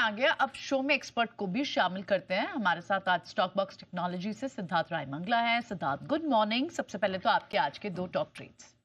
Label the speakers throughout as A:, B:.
A: आ गया। अब शो में एक्सपर्ट को भी शामिल करते हैं। हमारे साथ आज स्टॉक बॉक्स टेक्नोलॉजी से सिद्धार्थ रायमंगला है। Siddharth, good morning. सबसे पहले तो आपके आज के दो टॉप ट्रेड्स।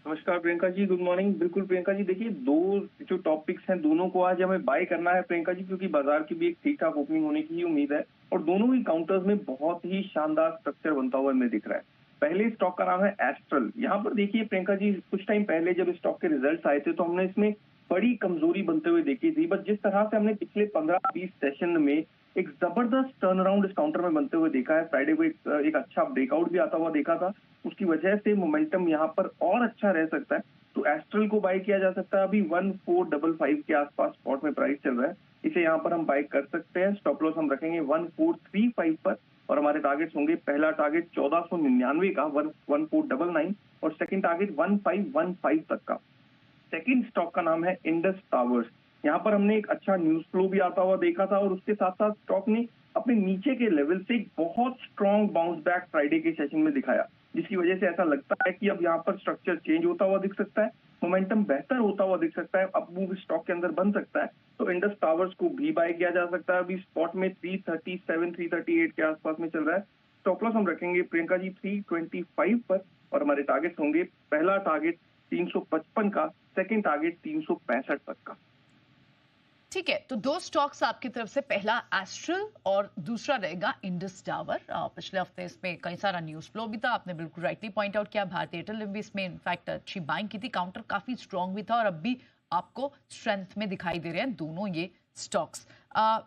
B: नमस्कार प्रियंका जी, गुड मॉर्निंग। बिल्कुल प्रियंका जी, देखिए दो जो टॉपिक्स हैं दोनों को आज हमें बाय करना है प्रियंका जी, क्योंकि बाजार की भी एक ठीक ठाक ओपनिंग होने की उम्मीद है और दोनों ही काउंटर्स में बहुत ही शानदार स्ट्रक्चर बनता हुआ हमें दिख रहा है। पहले स्टॉक का नाम है एस्ट्रल। यहाँ पर देखिए प्रियंका जी, कुछ टाइम पहले जब स्टॉक के रिजल्ट आए थे तो हमने इसमें बड़ी कमजोरी बनते हुए देखी थी, बट जिस तरह से हमने पिछले 15-20 सेशन में एक जबरदस्त टर्न अराउंड इस काउंटर में बनते हुए देखा है। फ्राइडे को एक अच्छा ब्रेकआउट भी आता हुआ देखा था, उसकी वजह से मोमेंटम यहाँ पर और अच्छा रह सकता है। तो एस्ट्रल को बाय किया जा सकता है। अभी 1455 के आसपास स्पॉट में प्राइस चल रहा है, इसे यहाँ पर हम बाय कर सकते हैं। स्टॉप लॉस हम रखेंगे 1435 पर और हमारे टारगेट्स होंगे, पहला टारगेट 1499 का 1499 और सेकंड टारगेट 1515 तक का। सेकंड स्टॉक का नाम है इंडस टावर्स। यहाँ पर हमने एक अच्छा न्यूज फ्लो भी आता हुआ देखा था और उसके साथ साथ स्टॉक ने अपने नीचे के लेवल से एक बहुत स्ट्रॉन्ग बाउंस बैक फ्राइडे के सेशन में दिखाया, जिसकी वजह से ऐसा लगता है कि अब यहाँ पर स्ट्रक्चर चेंज होता हुआ दिख सकता है, मोमेंटम बेहतर होता हुआ दिख सकता है, अब मूव स्टॉक के अंदर बन सकता है। तो इंडस टावर्स को भी बाय किया जा सकता है। अभी स्पॉट में 337 338 के आसपास में चल रहा है। स्टॉप लॉस हम रखेंगे प्रियंका जी 325 पर और हमारे टारगेट होंगे, पहला टारगेट 355 का, सेकंड टारगेट 365 तक का।
A: ठीक है, तो दो स्टॉक्स आपकी तरफ से, पहला एस्ट्रल और दूसरा रहेगा इंडस टावर। पिछले हफ्ते इसमें कई सारा न्यूज फ्लो भी था, आपने बिल्कुल राइटली पॉइंट आउट किया। भारतीय एयरटेल ने भी इसमें इनफैक्ट अच्छी बाइंग की थी, काउंटर काफी स्ट्रांग भी था और अब भी आपको स्ट्रेंथ में दिखाई दे रहे हैं दोनों ये स्टॉक्स।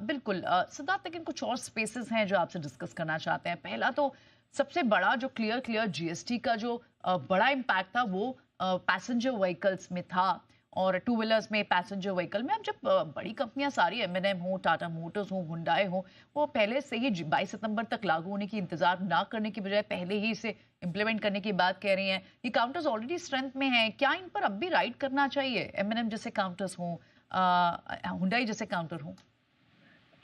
A: बिल्कुल सिद्धार्थ, लेकिन कुछ और स्पेसेस हैं जो आपसे डिस्कस करना चाहते हैं। पहला तो सबसे बड़ा जो क्लियर जीएसटी का जो बड़ा इम्पैक्ट था वो पैसेंजर व्हीकल्स में था और टू व्हीलर्स में, पैसेंजर व्हीकल में। अब जब बड़ी कंपनियां सारी एम&एम हो, टाटा मोटर्स हो, हुंडई हो, वो पहले से ही 22 सितंबर तक लागू होने की इंतजार ना करने की बजाय पहले ही इसे इंप्लीमेंट करने की बात कह रही हैं। ये काउंटर्स ऑलरेडी स्ट्रेंथ में हैं, क्या इन पर अब भी राइड करना चाहिए? एम&एम जैसे काउंटर्स हों, हुंडई जैसे काउंटर हों।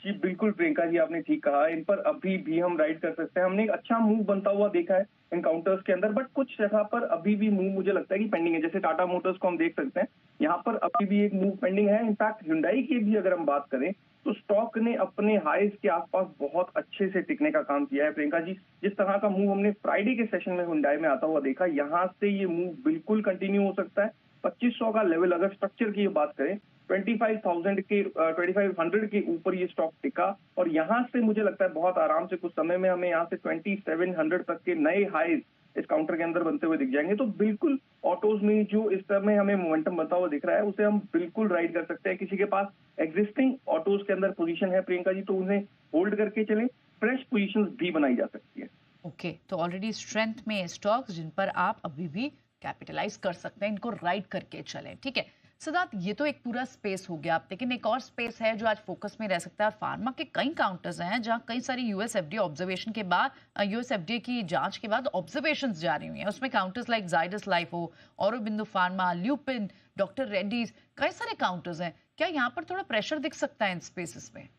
B: जी बिल्कुल प्रियंका जी, आपने ठीक कहा, इन पर अभी भी हम राइड कर सकते हैं। हमने एक अच्छा मूव बनता हुआ देखा है इन काउंटर्स के अंदर, बट कुछ जगह पर अभी भी मूव मुझे लगता है कि पेंडिंग है। जैसे टाटा मोटर्स को हम देख सकते हैं, यहाँ पर अभी भी एक मूव पेंडिंग है। इनफैक्ट हुंडई की भी अगर हम बात करें तो स्टॉक ने अपने हाईज के आसपास बहुत अच्छे से टिकने का काम किया है प्रियंका जी। जिस तरह का मूव हमने फ्राइडे के सेशन में हुंडई में आता हुआ देखा, यहाँ से ये मूव बिल्कुल कंटिन्यू हो सकता है। 2500 का लेवल अगर स्ट्रक्चर की बात करें, 2500 के ऊपर ये स्टॉक टिका और यहाँ से मुझे लगता है बहुत आराम से कुछ समय में हमें यहाँ से 2700 तक के नए हाईज इस काउंटर के अंदर बनते हुए दिख जाएंगे। तो बिल्कुल ऑटोज में जो इस समय हमें मोमेंटम बनता हुआ दिख रहा है, उसे हम बिल्कुल राइड कर सकते हैं। किसी के पास एग्जिस्टिंग ऑटोज के अंदर पोजीशन है प्रियंका जी, तो उन्हें होल्ड करके चलें, फ्रेश पोजीशंस भी बनाई जा सकती है।
A: ओके, तो ऑलरेडी स्ट्रेंथ में स्टॉक्स जिन पर आप अभी भी कैपिटलाइज कर सकते हैं, इनको राइड करके चलें। ठीक है सिद्धार्थ, ये तो एक पूरा स्पेस हो गया आप, लेकिन एक और स्पेस है जो आज फोकस में रह सकता है। और फार्मा के कई काउंटर्स हैं जहां कई सारी यूएस एफडीए ऑब्जर्वेशन के बाद, यूएस एफडीए की जांच के बाद ऑब्जर्वेशंस जारी हुई हैं। उसमें काउंटर्स लाइक जाइडस लाइफ हो, औरोबिंदु फार्मा, ल्यूपिन, डॉक्टर रेड्डीज, कई सारे काउंटर्स हैं। क्या यहाँ पर थोड़ा प्रेशर दिख सकता है इन स्पेसेस में?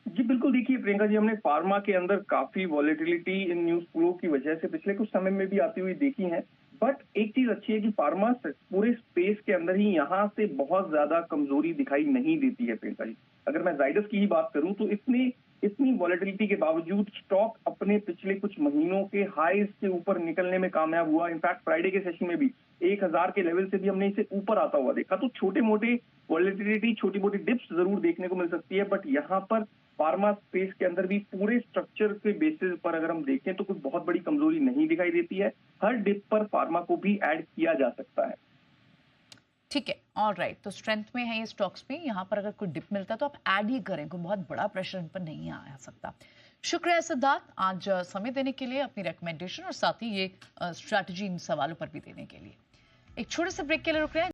B: जी बिल्कुल, देखिए प्रियंका जी, हमने फार्मा के अंदर काफी वॉलेटिलिटी इन न्यूज फ्लो की वजह से पिछले कुछ समय में भी आती हुई देखी है। बट एक चीज अच्छी है कि फार्मा पूरे स्पेस के अंदर ही यहाँ से बहुत ज्यादा कमजोरी दिखाई नहीं देती है प्रियंका जी। अगर मैं जाइडस की ही बात करूं तो इतनी वॉलेटिलिटी के बावजूद स्टॉक अपने पिछले कुछ महीनों के हाईज से ऊपर निकलने में कामयाब हुआ। इनफैक्ट फ्राइडे के सेशन में भी 1000 के लेवल से भी हमने इसे ऊपर आता हुआ देखा। तो छोटे मोटे वॉलेटिलिटी, छोटी मोटी डिप्स जरूर देखने को मिल सकती है, बट यहाँ पर फार्मा स्पेस के अंदर भी पूरे स्ट्रक्चर के बेसिस पर अगर हम देखें तो कुछ बहुत बड़ी कमजोरी नहीं दिखाई देती है। हर डिप पर फार्मा को भी ऐड किया जा सकता है।
A: ठीक है, ऑल राइट, तो स्ट्रेंथ में है ये स्टॉक्स भी। यहाँ पर अगर कोई डिप मिलता है तो आप ऐड ही करें, कोई बहुत बड़ा प्रेशर इन पर नहीं आ सकता। शुक्रिया सिद्धार्थ, आज समय देने के लिए, अपनी रिकमेंडेशन और साथ ही ये स्ट्रैटेजी इन सवालों पर भी देने के लिए। एक छोटे से ब्रेक के लिए रुक रहे हैं।